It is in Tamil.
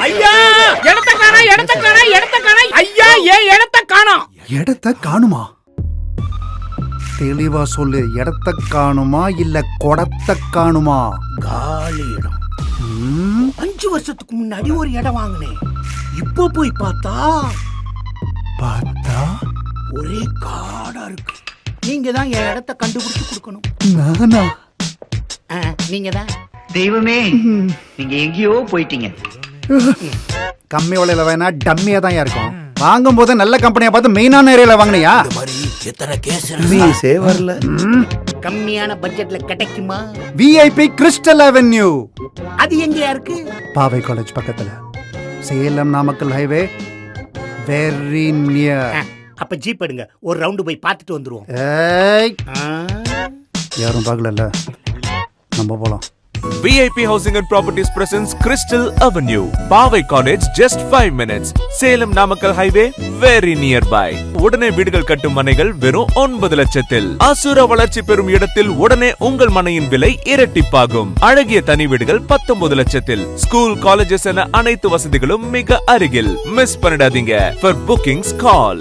ஐயா இடத்த காணோம், இடத்த காணோம், இடத்த காணோம். ஐயா ஏன் இடத்த காணோம்? இடத்த காணுமா? தெளிவா சொல்லு. இடத்த காணுமா இல்ல குடத்த காணுமா? காலி இடம். 5 வருஷத்துக்கு முன்னாடி ஒரு இடம் வாங்கினேன். இப்போ போய் பார்த்தா ஒரே காடா இருக்கு. நீங்க தான் என் இடத்த கண்டுபிடிச்சு கொடுக்கணும். நானா? நீங்க தான். தெய்வமே, நீங்க எங்கேயோ போயிட்டீங்க. கம்மி விலையில வேணா டம்மியா தான் இருக்கும். வாங்கும் போது நல்ல கம்பெனியா பார்த்து மெயினான ஏரியால வாங்கினியா? இந்த மாதிரி எத்தனை கேஸ் மீசே வரல. கம்மியான பட்ஜெட்ல கிடைக்குமா? VIP crystal avenue. அது எங்கயா இருக்கு? பாவை காலேஜ் பக்கத்துல, Salem Namakkal highway, very near. அப்ப ஜீப் எடுங்க, ஒரு ரவுண்டு போய் பார்த்துட்டு வந்துருவோம். ஏய், யாரும் பார்க்கல, நம்ம போலாம். VIP Housing and Properties presents Crystal Avenue, Pavai College, just 5 minutes. Salem Namakkal Highway, very nearby. உடனே வீடுகள் கட்டும் மனைகள் வெறும் 9 லட்சத்தில். அசுர வளர்ச்சி பெறும் இடத்தில் உடனே உங்கள் மனையின் விலை இரட்டிப்பாகும். அழகிய தனி வீடுகள் 19 லட்சத்தில். ஸ்கூல், காலேஜஸ் என அனைத்து வசதிகளும் மிக அருகில். மிஸ் பண்ணிடாதீங்க. For bookings call